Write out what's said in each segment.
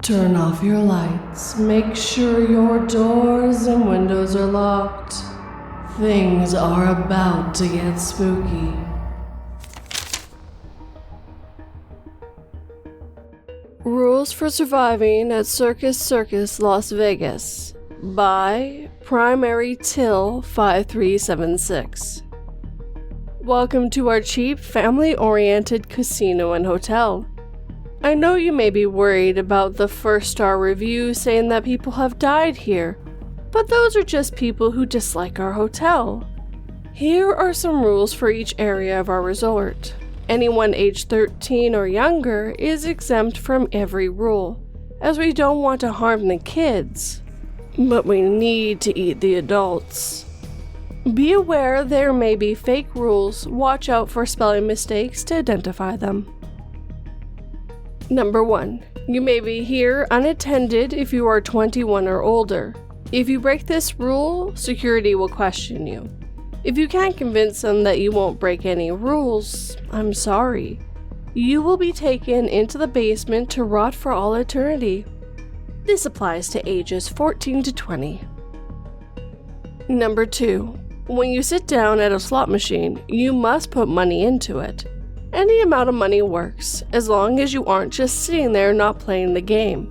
Turn off your lights. Make sure your doors and windows are locked. Things are about to get spooky. Rules for Surviving at Circus Las Vegas by Primary Till 5376. Welcome to our cheap, family-oriented casino and hotel. I know you may be worried about the 1-star review saying that people have died here, but those are just people who dislike our hotel. Here are some rules for each area of our resort. Anyone aged 13 or younger is exempt from every rule, as we don't want to harm the kids, but we need to eat the adults. Be aware there may be fake rules. Watch out for spelling mistakes to identify them. Number 1. You may be here unattended if you are 21 or older. If you break this rule, security will question you. If you can't convince them that you won't break any rules, I'm sorry. You will be taken into the basement to rot for all eternity. This applies to ages 14 to 20. Number 2. When you sit down at a slot machine, you must put money into it. Any amount of money works, as long as you aren't just sitting there not playing the game.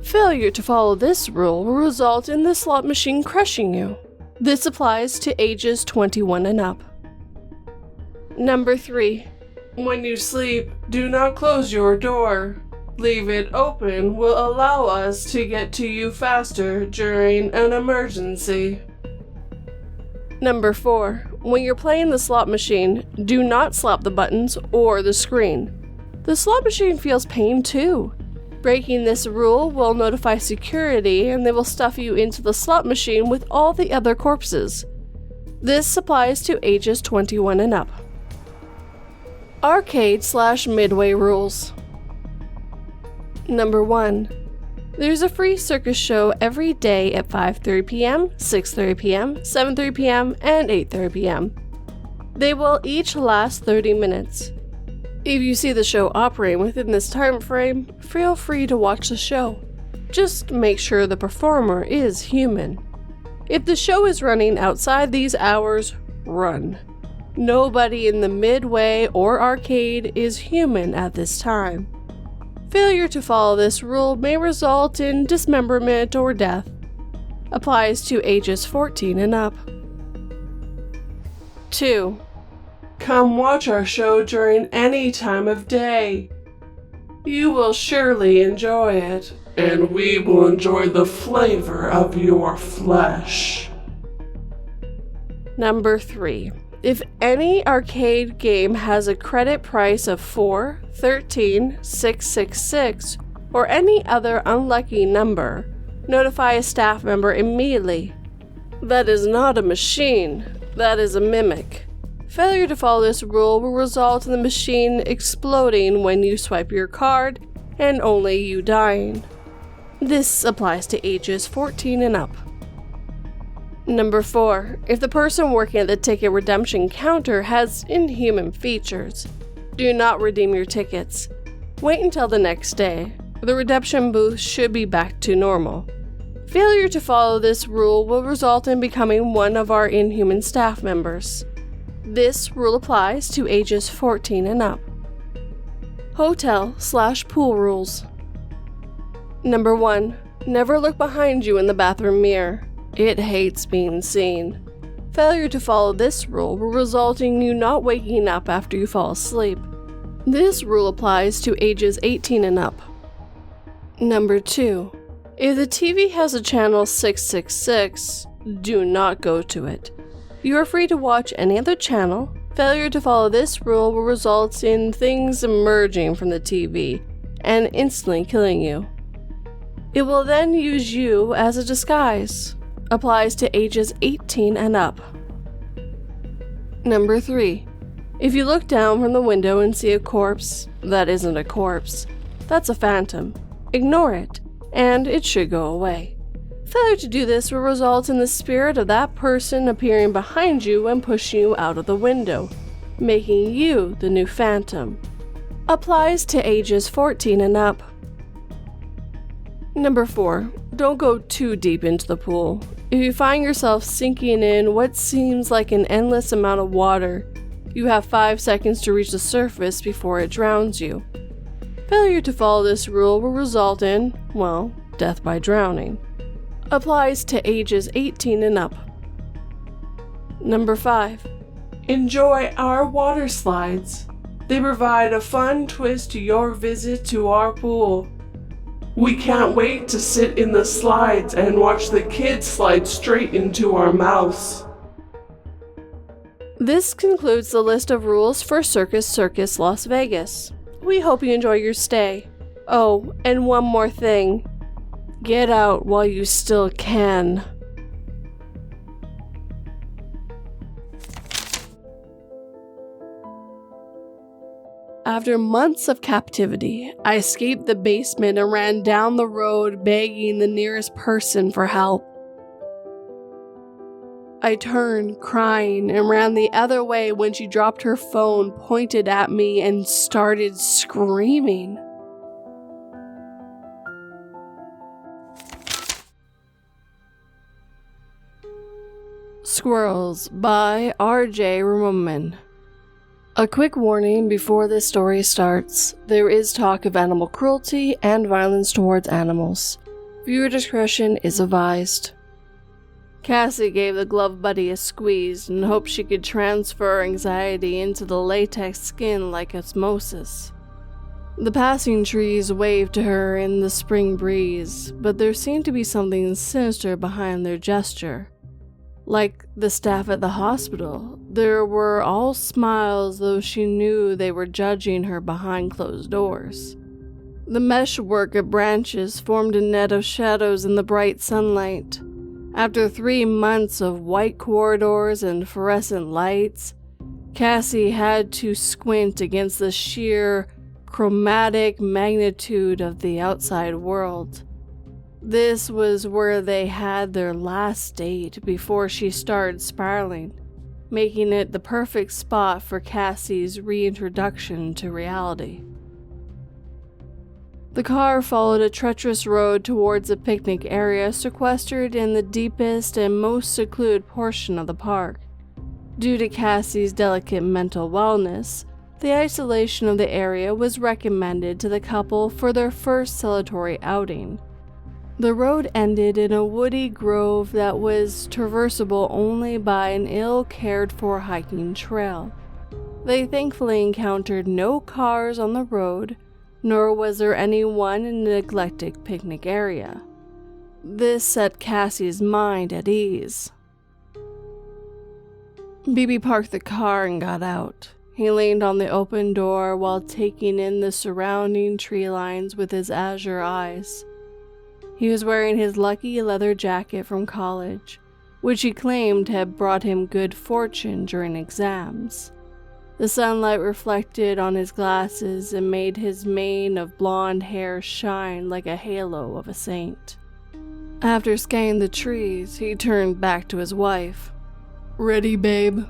Failure to follow this rule will result in the slot machine crushing you. This applies to ages 21 and up. Number 3. When you sleep, do not close your door. Leave it open will allow us to get to you faster during an emergency. Number 4. When you're playing the slot machine, do not slap the buttons or the screen. The slot machine feels pain too. Breaking this rule will notify security and they will stuff you into the slot machine with all the other corpses. This applies to ages 21 and up. Arcade/Midway rules. Number 1. There's a free circus show every day at 5:30 p.m., 6:30 p.m., 7:30 p.m., and 8:30 p.m. They will each last 30 minutes. If you see the show operating within this time frame, feel free to watch the show. Just make sure the performer is human. If the show is running outside these hours, run. Nobody in the midway or arcade is human at this time. Failure to follow this rule may result in dismemberment or death. Applies to ages 14 and up. 2. Come watch our show during any time of day. You will surely enjoy it, and we will enjoy the flavor of your flesh. Number 3. If any arcade game has a credit price of 4, 13, 666, or any other unlucky number, notify a staff member immediately. That is not a machine, that is a mimic. Failure to follow this rule will result in the machine exploding when you swipe your card, and only you dying. This applies to ages 14 and up. Number 4. If the person working at the ticket redemption counter has inhuman features, do not redeem your tickets. Wait until the next day. The redemption booth should be back to normal. Failure to follow this rule will result in becoming one of our inhuman staff members. This rule applies to ages 14 and up. Hotel/pool rules. Number 1. Never look behind you in the bathroom mirror. It hates being seen. Failure to follow this rule will result in you not waking up after you fall asleep. This rule applies to ages 18 and up. Number 2. If the TV has a channel 666, do not go to it. You are free to watch any other channel. Failure to follow this rule will result in things emerging from the TV and instantly killing you. It will then use you as a disguise. Applies to ages 18 and up. Number 3. If you look down from the window and see a corpse, that isn't a corpse. That's a phantom. Ignore it, and it should go away. Failure to do this will result in the spirit of that person appearing behind you and pushing you out of the window, making you the new phantom. Applies to ages 14 and up. Number 4. Don't go too deep into the pool. If you find yourself sinking in what seems like an endless amount of water, you have 5 seconds to reach the surface before it drowns you. Failure to follow this rule will result in, well, death by drowning. Applies to ages 18 and up. Number 5. Enjoy our water slides. They provide a fun twist to your visit to our pool. We can't wait to sit in the slides and watch the kids slide straight into our mouths. This concludes the list of rules for Circus Las Vegas. We hope you enjoy your stay. Oh, and one more thing. Get out while you still can. After months of captivity, I escaped the basement and ran down the road begging the nearest person for help. I turned, crying, and ran the other way when she dropped her phone, pointed at me, and started screaming. Squirrels by R.J. Remoraman. A quick warning before this story starts. There is talk of animal cruelty and violence towards animals. Viewer discretion is advised. Cassie gave the glove buddy a squeeze and hoped she could transfer anxiety into the latex skin like osmosis. The passing trees waved to her in the spring breeze, but there seemed to be something sinister behind their gesture. Like the staff at the hospital, there were all smiles, though she knew they were judging her behind closed doors. The meshwork of branches formed a net of shadows in the bright sunlight. After 3 months of white corridors and fluorescent lights, Cassie had to squint against the sheer, chromatic magnitude of the outside world. This was where they had their last date before she started spiraling, making it the perfect spot for Cassie's reintroduction to reality. The car followed a treacherous road towards a picnic area sequestered in the deepest and most secluded portion of the park. Due to Cassie's delicate mental wellness, the isolation of the area was recommended to the couple for their first celebratory outing. The road ended in a woody grove that was traversable only by an ill-cared-for hiking trail. They thankfully encountered no cars on the road, nor was there anyone in the neglected picnic area. This set Cassie's mind at ease. BB parked the car and got out. He leaned on the open door while taking in the surrounding tree lines with his azure eyes. He was wearing his lucky leather jacket from college, which he claimed had brought him good fortune during exams. The sunlight reflected on his glasses and made his mane of blonde hair shine like a halo of a saint. After scanning the trees, he turned back to his wife. "Ready, babe?"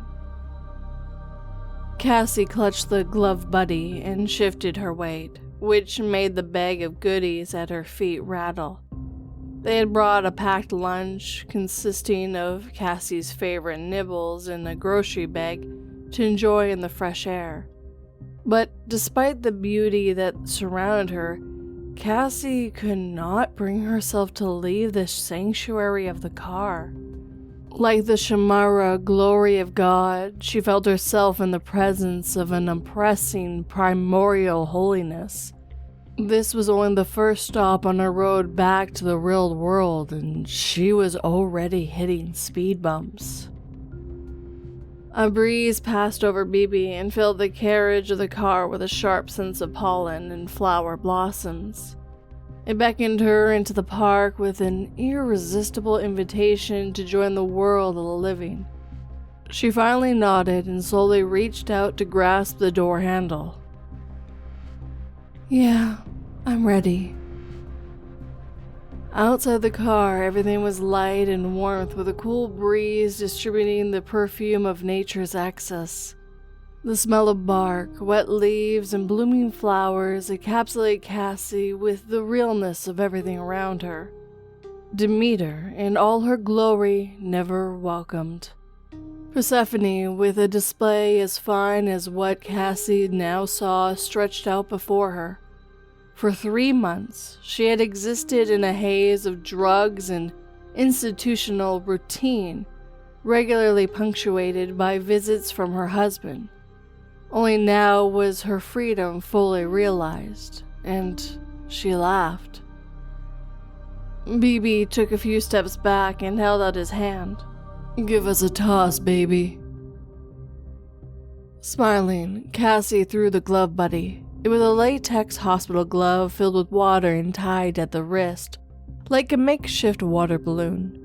Cassie clutched the glove buddy and shifted her weight, which made the bag of goodies at her feet rattle. They had brought a packed lunch consisting of Cassie's favorite nibbles in a grocery bag to enjoy in the fresh air. But despite the beauty that surrounded her, Cassie could not bring herself to leave the sanctuary of the car. Like the Shemara glory of God, she felt herself in the presence of an oppressing primordial holiness. This was only the first stop on her road back to the real world, and she was already hitting speed bumps. A breeze passed over BB and filled the carriage of the car with a sharp sense of pollen and flower blossoms. It beckoned her into the park with an irresistible invitation to join the world of the living. She finally nodded and slowly reached out to grasp the door handle. "Yeah, I'm ready." Outside the car, everything was light and warmth with a cool breeze distributing the perfume of nature's excess. The smell of bark, wet leaves, and blooming flowers encapsulate Cassie with the realness of everything around her. Demeter, in all her glory, never welcomed. Persephone, with a display as fine as what Cassie now saw stretched out before her. For 3 months, she had existed in a haze of drugs and institutional routine, regularly punctuated by visits from her husband. Only now was her freedom fully realized, and she laughed. BB took a few steps back and held out his hand. "Give us a toss, baby." Smiling, Cassie threw the glove buddy. It was a latex hospital glove filled with water and tied at the wrist, like a makeshift water balloon.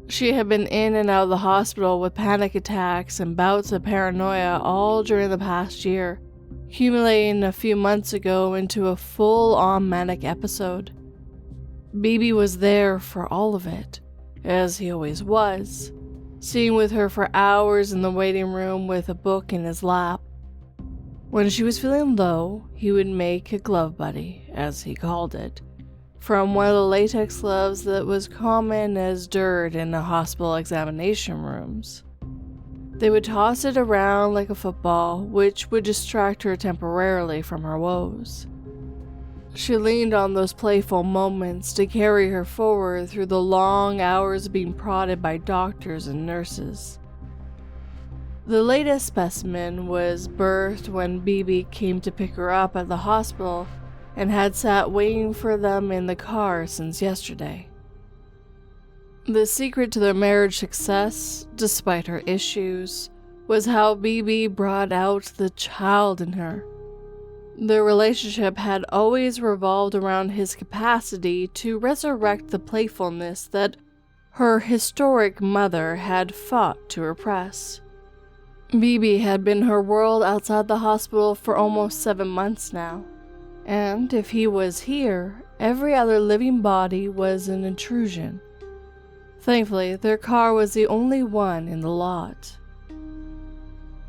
She had been in and out of the hospital with panic attacks and bouts of paranoia all during the past year, accumulating a few months ago into a full-on manic episode. BB was there for all of it, as he always was, sitting with her for hours in the waiting room with a book in his lap. When she was feeling low, he would make a glove buddy, as he called it, from one of the latex gloves that was common as dirt in the hospital examination rooms. They would toss it around like a football, which would distract her temporarily from her woes. She leaned on those playful moments to carry her forward through the long hours being prodded by doctors and nurses. The latest specimen was birthed when BB came to pick her up at the hospital and had sat waiting for them in the car since yesterday. The secret to their marriage success, despite her issues, was how BB brought out the child in her. Their relationship had always revolved around his capacity to resurrect the playfulness that her historic mother had fought to repress. BB had been her world outside the hospital for almost 7 months now. And if he was here, every other living body was an intrusion. Thankfully, their car was the only one in the lot.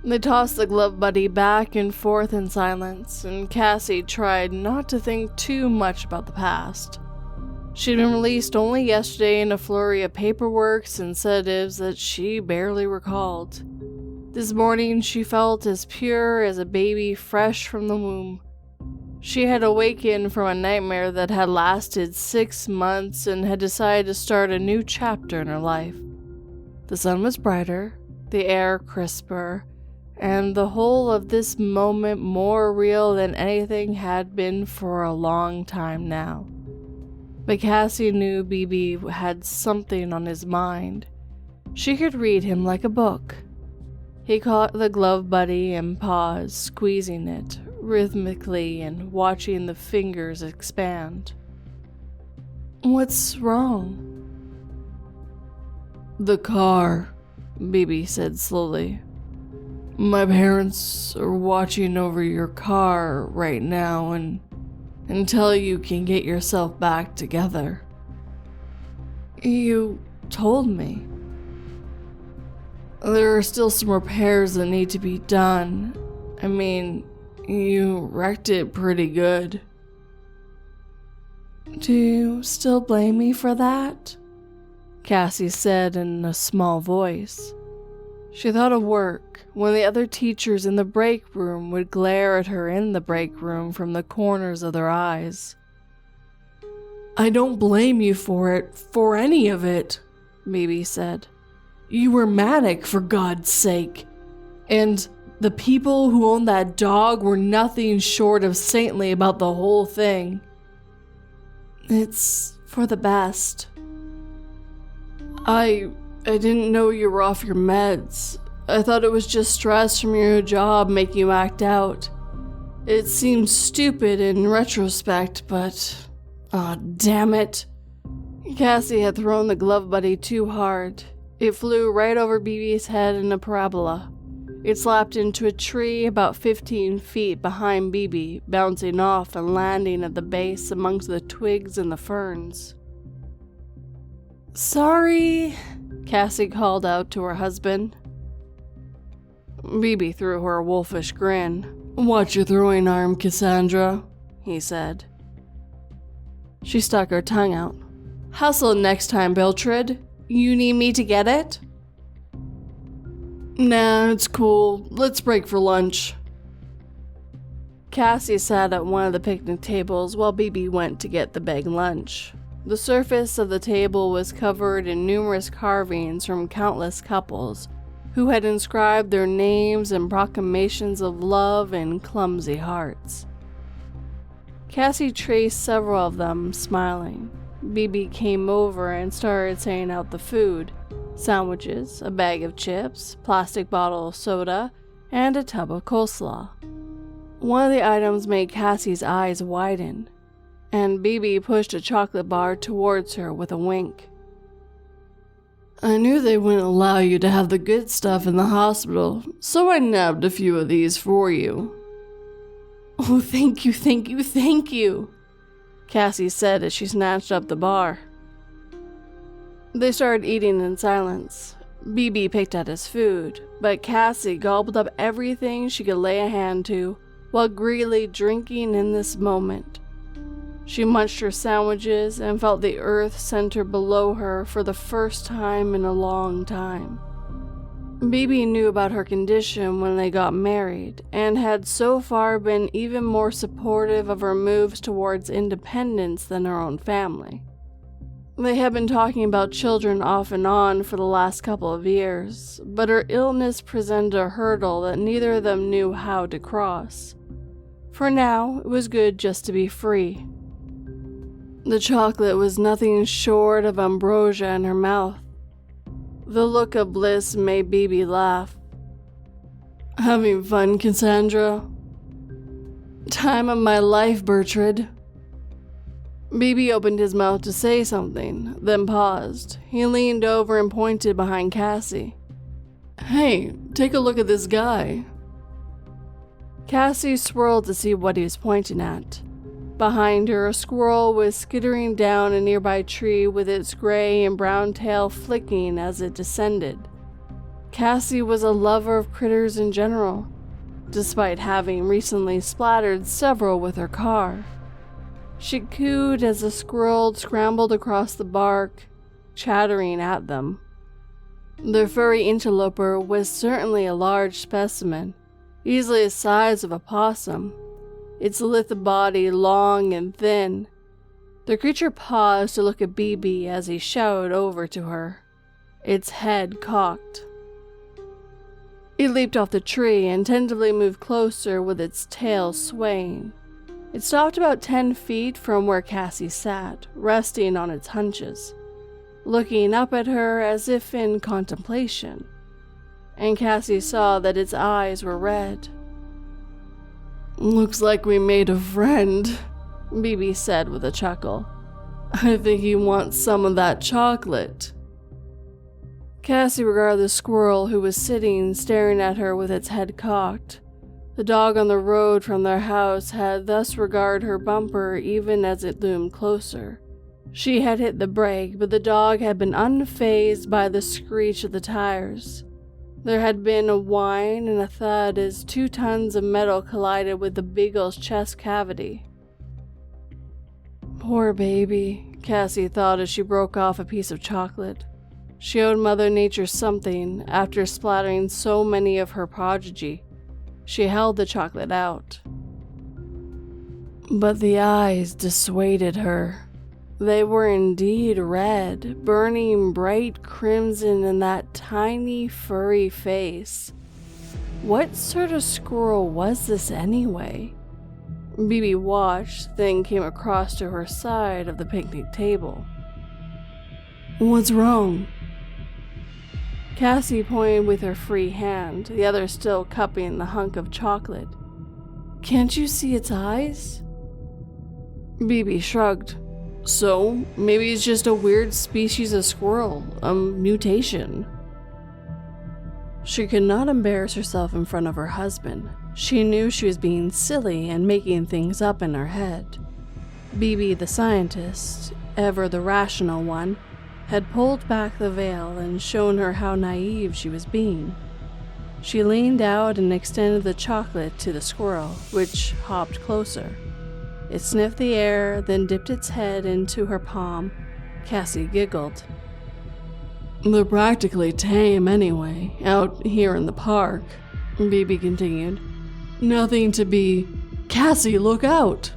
They tossed the glove buddy back and forth in silence, and Cassie tried not to think too much about the past. She'd been released only yesterday in a flurry of paperwork and sedatives that she barely recalled. This morning, she felt as pure as a baby fresh from the womb. She had awakened from a nightmare that had lasted 6 months and had decided to start a new chapter in her life. The sun was brighter, the air crisper, and the whole of this moment more real than anything had been for a long time now. But Cassie knew BB had something on his mind. She could read him like a book. He caught the glove buddy and paused, squeezing it rhythmically and watching the fingers expand. "What's wrong?" "The car," BB said slowly. "My parents are watching over your car right now until you can get yourself back together." "You told me." "There are still some repairs that need to be done. I mean, you wrecked it pretty good." "Do you still blame me for that?" Cassie said in a small voice. She thought of work, when the other teachers in the break room would glare at her in the break room from the corners of their eyes. "I don't blame you for it, for any of it," BB said. "You were manic, for God's sake. And the people who owned that dog were nothing short of saintly about the whole thing." "It's for the best." I didn't know you were off your meds. I thought it was just stress from your job making you act out. It seems stupid in retrospect, but... aw, damn it." Cassie had thrown the glove buddy too hard. It flew right over BB's head in a parabola. It slapped into a tree about 15 feet behind BB, bouncing off and landing at the base amongst the twigs and the ferns. "Sorry," Cassie called out to her husband. Bibi threw her a wolfish grin. "Watch your throwing arm, Cassandra," he said. She stuck her tongue out. "Hustle next time, Biltrid. You need me to get it?" "Nah, it's cool. Let's break for lunch." Cassie sat at one of the picnic tables while Bibi went to get the big lunch. The surface of the table was covered in numerous carvings from countless couples who had inscribed their names and proclamations of love in clumsy hearts. Cassie traced several of them, smiling. Bibi came over and started saying out the food: sandwiches, a bag of chips, plastic bottle of soda, and a tub of coleslaw. One of the items made Cassie's eyes widen, and Bibi pushed a chocolate bar towards her with a wink. "I knew they wouldn't allow you to have the good stuff in the hospital, so I nabbed a few of these for you." "Oh, thank you, thank you, thank you," Cassie said as she snatched up the bar. They started eating in silence. Bibi picked at his food, but Cassie gobbled up everything she could lay a hand to, while greedily drinking in this moment. She munched her sandwiches and felt the earth center below her for the first time in a long time. Bibi knew about her condition when they got married, and had so far been even more supportive of her moves towards independence than her own family. They had been talking about children off and on for the last couple of years, but her illness presented a hurdle that neither of them knew how to cross. For now, it was good just to be free. The chocolate was nothing short of ambrosia in her mouth. The look of bliss made Bibi laugh. "Having fun, Cassandra?" "Time of my life, Bertrand." Bibi opened his mouth to say something, then paused. He leaned over and pointed behind Cassie. "Hey, take a look at this guy." Cassie swirled to see what he was pointing at. Behind her, a squirrel was skittering down a nearby tree with its gray and brown tail flicking as it descended. Cassie was a lover of critters in general, despite having recently splattered several with her car. She cooed as the squirrel scrambled across the bark, chattering at them. The furry interloper was certainly a large specimen, easily the size of a possum, its lithe body long and thin. The creature paused to look at Bibi as he shouted over to her, its head cocked. It leaped off the tree and tentatively moved closer with its tail swaying. It stopped about 10 feet from where Cassie sat, resting on its haunches, looking up at her as if in contemplation, and Cassie saw that its eyes were red. "Looks like we made a friend," Bibi said with a chuckle. "I think he wants some of that chocolate." Cassie regarded the squirrel who was sitting staring at her with its head cocked. The dog on the road from their house had thus regarded her bumper even as it loomed closer. She had hit the brake, but the dog had been unfazed by the screech of the tires. There had been a whine and a thud as 2 tons of metal collided with the beagle's chest cavity. Poor baby, Cassie thought as she broke off a piece of chocolate. She owed Mother Nature something after splattering so many of her progeny. She held the chocolate out. But the eyes dissuaded her. They were indeed red, burning bright crimson in that tiny, furry face. What sort of squirrel was this anyway? Bibi watched, then came across to her side of the picnic table. "What's wrong?" Cassie pointed with her free hand, the other still cupping the hunk of chocolate. "Can't you see its eyes?" Bibi shrugged. "So, maybe it's just a weird species of squirrel, a mutation." She could not embarrass herself in front of her husband. She knew she was being silly and making things up in her head. Bibi the scientist, ever the rational one, had pulled back the veil and shown her how naive she was being. She leaned out and extended the chocolate to the squirrel, which hopped closer. It sniffed the air, then dipped its head into her palm. Cassie giggled. "They're practically tame anyway, out here in the park," Bibi continued. "Nothing to be... Cassie, look out!"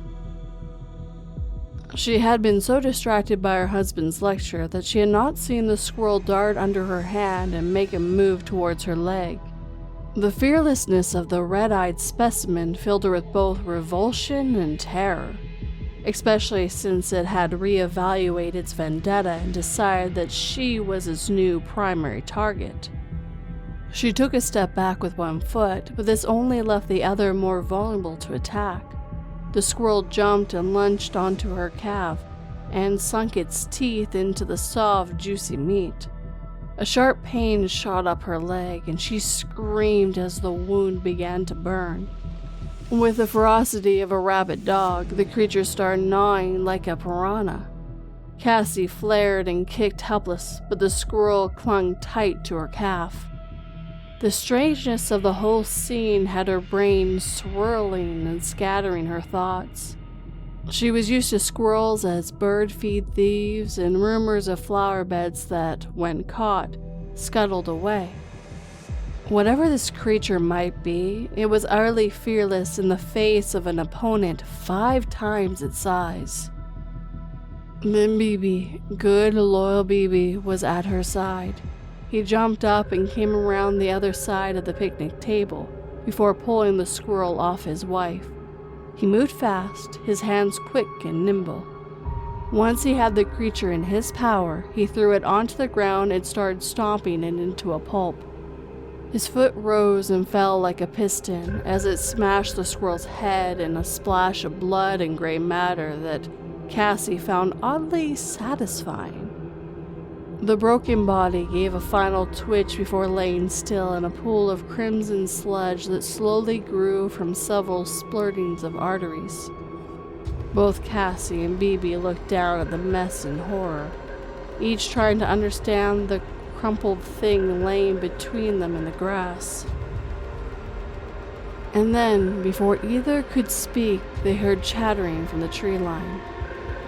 She had been so distracted by her husband's lecture that she had not seen the squirrel dart under her hand and make a move towards her leg. The fearlessness of the red-eyed specimen filled her with both revulsion and terror, especially since it had reevaluated its vendetta and decided that she was its new primary target. She took a step back with one foot, but this only left the other more vulnerable to attack. The squirrel jumped and lunged onto her calf and sunk its teeth into the soft, juicy meat. A sharp pain shot up her leg, and she screamed as the wound began to burn. With the ferocity of a rabid dog, the creature started gnawing like a piranha. Cassie flared and kicked helpless, but the squirrel clung tight to her calf. The strangeness of the whole scene had her brain swirling and scattering her thoughts. She was used to squirrels as bird feed thieves and rumors of flower beds that, when caught, scuttled away. Whatever this creature might be, it was utterly fearless in the face of an opponent 5 times its size. Then Bibi, good loyal Bibi, was at her side. He jumped up and came around the other side of the picnic table before pulling the squirrel off his wife. He moved fast, his hands quick and nimble. Once he had the creature in his power, he threw it onto the ground and started stomping it into a pulp. His foot rose and fell like a piston as it smashed the squirrel's head in a splash of blood and gray matter that Cassie found oddly satisfying. The broken body gave a final twitch before laying still in a pool of crimson sludge that slowly grew from several splurtings of arteries. Both Cassie and Bibi looked down at the mess in horror, each trying to understand the crumpled thing laying between them in the grass. And then, before either could speak, they heard chattering from the tree line.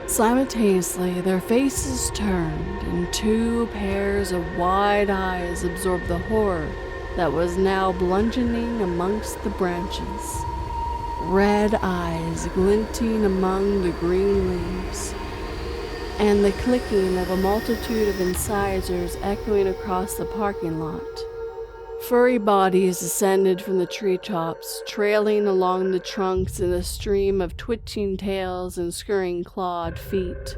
Simultaneously, their faces turned, and 2 pairs of wide eyes absorbed the horror that was now bludgeoning amongst the branches. Red eyes glinting among the green leaves, and the clicking of a multitude of incisors echoing across the parking lot. Furry bodies descended from the treetops, trailing along the trunks in a stream of twitching tails and scurrying clawed feet.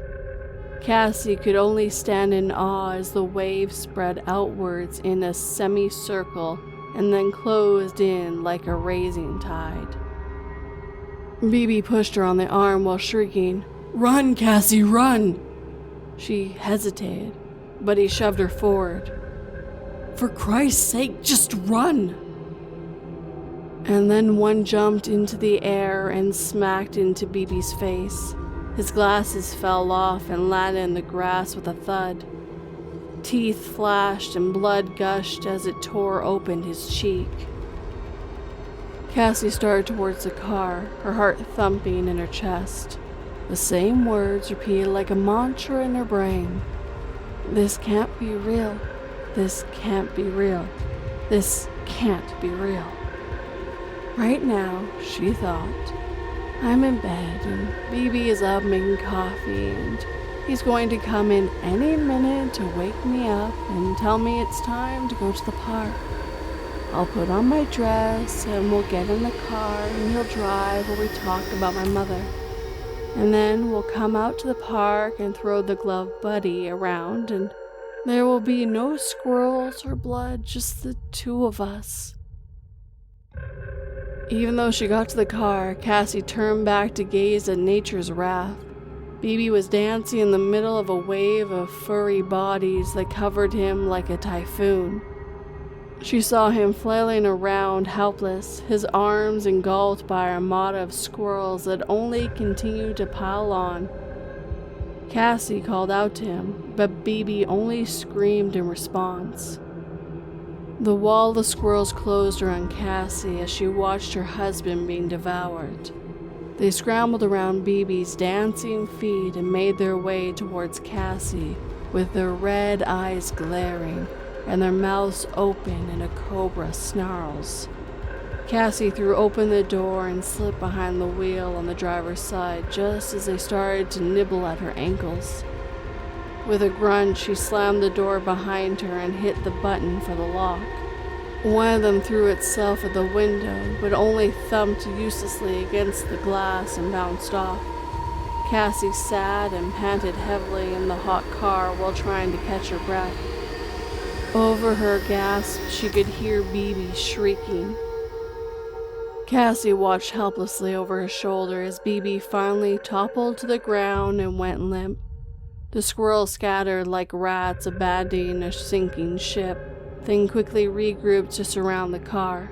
Cassie could only stand in awe as the waves spread outwards in a semicircle and then closed in like a rising tide. Bibi pushed her on the arm while shrieking, "Run, Cassie, run!" She hesitated, but he shoved her forward. "For Christ's sake, just run!" And then one jumped into the air and smacked into Bibi's face. His glasses fell off and landed in the grass with a thud. Teeth flashed and blood gushed as it tore open his cheek. Cassie started towards the car, her heart thumping in her chest. The same words repeated like a mantra in her brain. "This can't be real. This can't be real. This can't be real." Right now, she thought, I'm in bed and Bibi is up making coffee and he's going to come in any minute to wake me up and tell me it's time to go to the park. I'll put on my dress and we'll get in the car and he'll drive while we talk about my mother. And then we'll come out to the park and throw the glove buddy around and there will be no squirrels or blood, just the 2 of us. Even though she got to the car, Cassie turned back to gaze at nature's wrath. Bibi was dancing in the middle of a wave of furry bodies that covered him like a typhoon. She saw him flailing around helpless, his arms engulfed by an armada of squirrels that only continued to pile on. Cassie called out to him, but Bibi only screamed in response. The wall of squirrels closed around Cassie as she watched her husband being devoured. They scrambled around BB's dancing feet and made their way towards Cassie with their red eyes glaring and their mouths open in a cobra snarls. Cassie threw open the door and slipped behind the wheel on the driver's side just as they started to nibble at her ankles. With a grunt, she slammed the door behind her and hit the button for the lock. One of them threw itself at the window, but only thumped uselessly against the glass and bounced off. Cassie sat and panted heavily in the hot car while trying to catch her breath. Over her gasp, she could hear BB shrieking. Cassie watched helplessly over her shoulder as BB finally toppled to the ground and went limp. The squirrels scattered like rats abandoning a sinking ship, then quickly regrouped to surround the car.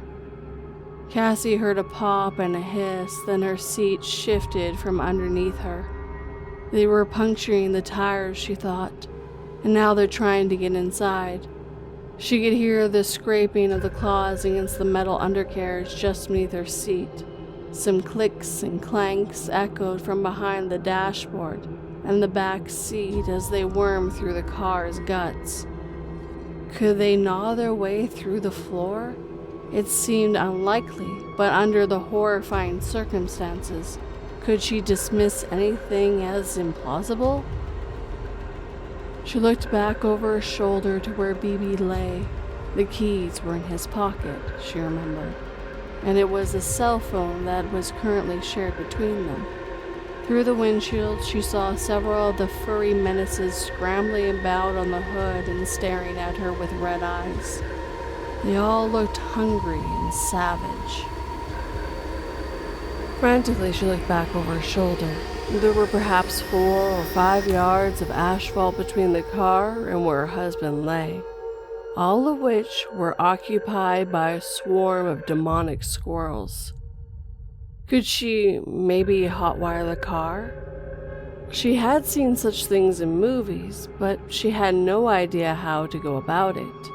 Cassie heard a pop and a hiss, then her seat shifted from underneath her. They were puncturing the tires, she thought, and now they're trying to get inside. She could hear the scraping of the claws against the metal undercarriage just beneath her seat. Some clicks and clanks echoed from behind the dashboard and the back seat as they wormed through the car's guts. Could they gnaw their way through the floor? It seemed unlikely, but under the horrifying circumstances, could she dismiss anything as implausible? She looked back over her shoulder to where BB lay. The keys were in his pocket, she remembered, and it was a cell phone that was currently shared between them. Through the windshield, she saw several of the furry menaces scrambling about on the hood and staring at her with red eyes. They all looked hungry and savage. Frantically, she looked back over her shoulder. There were perhaps 4 or 5 yards of asphalt between the car and where her husband lay, all of which were occupied by a swarm of demonic squirrels. Could she maybe hotwire the car? She had seen such things in movies, but she had no idea how to go about it.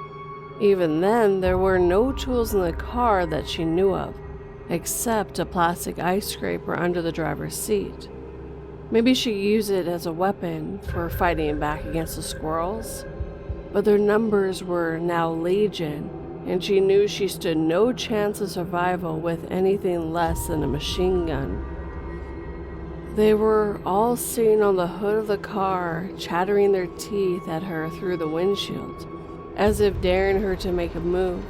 Even then, there were no tools in the car that she knew of, except a plastic ice scraper under the driver's seat. Maybe she could use it as a weapon for fighting back against the squirrels, but their numbers were now legion, and she knew she stood no chance of survival with anything less than a machine gun. They were all sitting on the hood of the car, chattering their teeth at her through the windshield, as if daring her to make a move.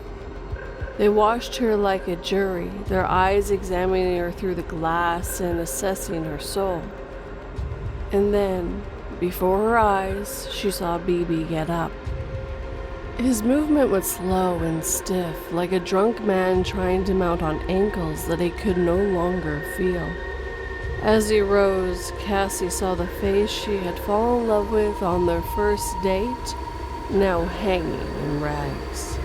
They watched her like a jury, their eyes examining her through the glass and assessing her soul. And then, before her eyes, she saw BB get up. His movement was slow and stiff, like a drunk man trying to mount on ankles that he could no longer feel. As he rose, Cassie saw the face she had fallen in love with on their first date, now hanging in rags.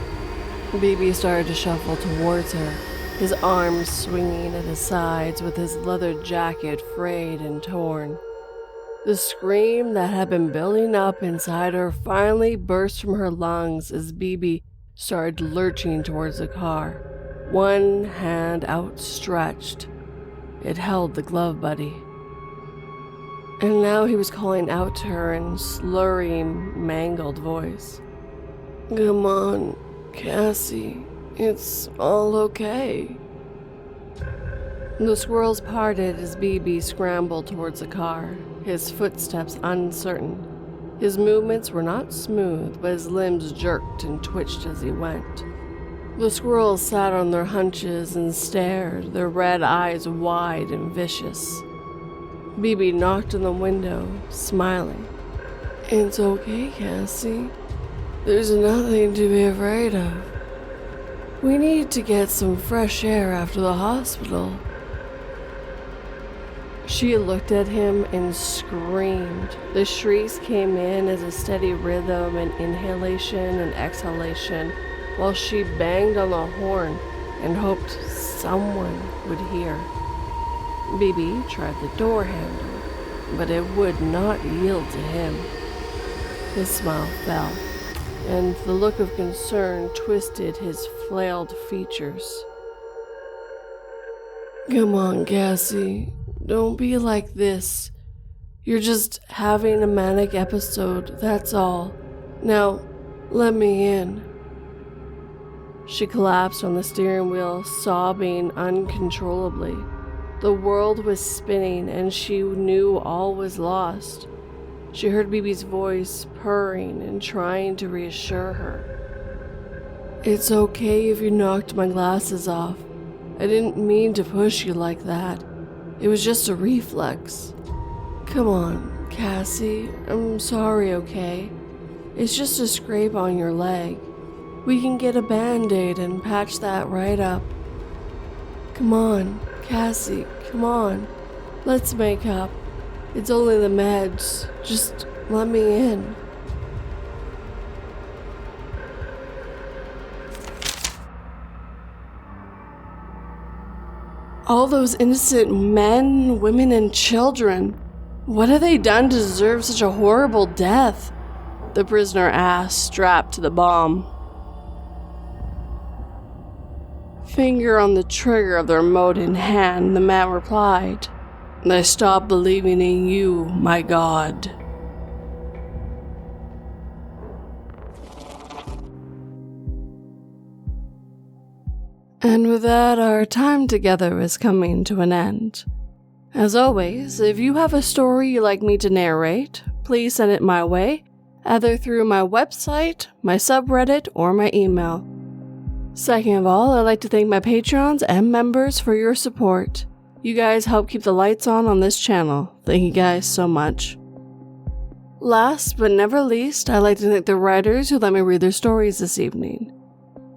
BB started to shuffle towards her, his arms swinging at his sides with his leather jacket frayed and torn. The scream that had been building up inside her finally burst from her lungs as BB started lurching towards the car, one hand outstretched. It held the glove buddy. And now he was calling out to her in slurring, mangled voice. "Come on, Cassie, it's all okay." The squirrels parted as BB scrambled towards the car, his footsteps uncertain. His movements were not smooth, but his limbs jerked and twitched as he went. The squirrels sat on their hunches and stared, their red eyes wide and vicious. BB knocked on the window, smiling. "It's okay, Cassie. There's nothing to be afraid of. We need to get some fresh air after the hospital." She looked at him and screamed. The shrieks came in as a steady rhythm and inhalation and exhalation, while she banged on the horn and hoped someone would hear. BB tried the door handle, but it would not yield to him. His smile fell. and the look of concern twisted his flailed features. Come on, Cassie. Don't be like this. You're just having a manic episode, that's all. Now, let me in. She collapsed on the steering wheel, sobbing uncontrollably. The world was spinning, and she knew all was lost. She heard BB's voice purring and trying to reassure her. It's okay if you knocked my glasses off. I didn't mean to push you like that. It was just a reflex. Come on, Cassie. I'm sorry, okay? It's just a scrape on your leg. We can get a Band-Aid and patch that right up. Come on, Cassie, come on. Let's make up. It's only the meds. Just let me in. All those innocent men, women, and children. What have they done to deserve such a horrible death? The prisoner asked, strapped to the bomb. Finger on the trigger of the remote in hand, the man replied, I stopped believing in you, my God. And with that, our time together is coming to an end. As always, if you have a story you'd like me to narrate, please send it my way, either through my website, my subreddit, or my email. Second of all, I'd like to thank my patrons and members for your support. You guys help keep the lights on this channel. Thank you guys so much. Last but never least, I'd like to thank the writers who let me read their stories this evening.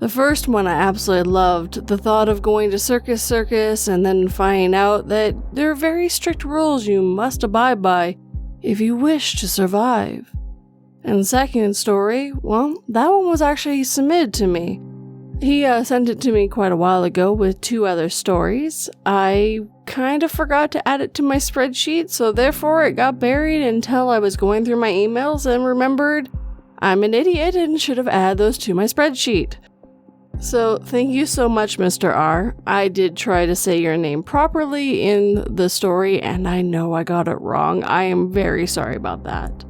The first one I absolutely loved, the thought of going to circus and then finding out that there are very strict rules you must abide by if you wish to survive. And the second story, well, that one was actually submitted to me. He sent it to me quite a while ago with 2 other stories. I kind of forgot to add it to my spreadsheet, so therefore it got buried until I was going through my emails and remembered I'm an idiot and should have added those to my spreadsheet. So thank you so much, Mr. R. I did try to say your name properly in the story, and I know I got it wrong. I am very sorry about that.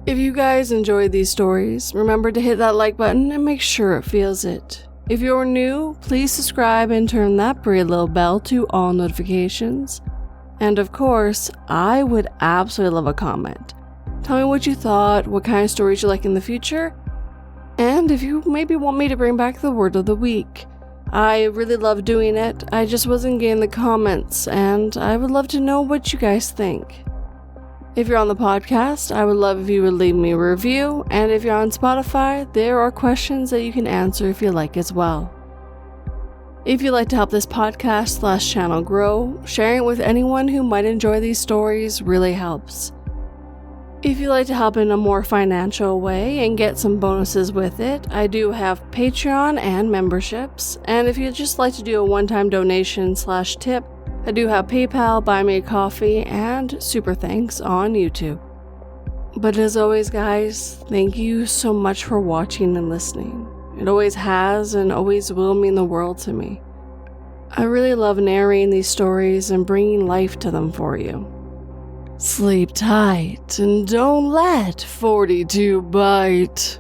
If you guys enjoyed these stories, remember to hit that like button and make sure it feels it. If you're new, please subscribe and turn that pretty little bell to all notifications. And of course, I would absolutely love a comment. Tell me what you thought, what kind of stories you like in the future, and if you maybe want me to bring back the word of the week. I really love doing it, I just wasn't getting the comments, and I would love to know what you guys think. If you're on the podcast, I would love if you would leave me a review, and if you're on Spotify, there are questions that you can answer if you like as well. If you'd like to help this podcast/channel grow, sharing it with anyone who might enjoy these stories really helps. If you'd like to help in a more financial way and get some bonuses with it, I do have Patreon and memberships, and if you'd just like to do a one-time donation/tip, I do have PayPal, Buy Me a Coffee, and Super Thanks on YouTube. But as always, guys, thank you so much for watching and listening. It always has and always will mean the world to me. I really love narrating these stories and bringing life to them for you. Sleep tight and don't let 42 bite.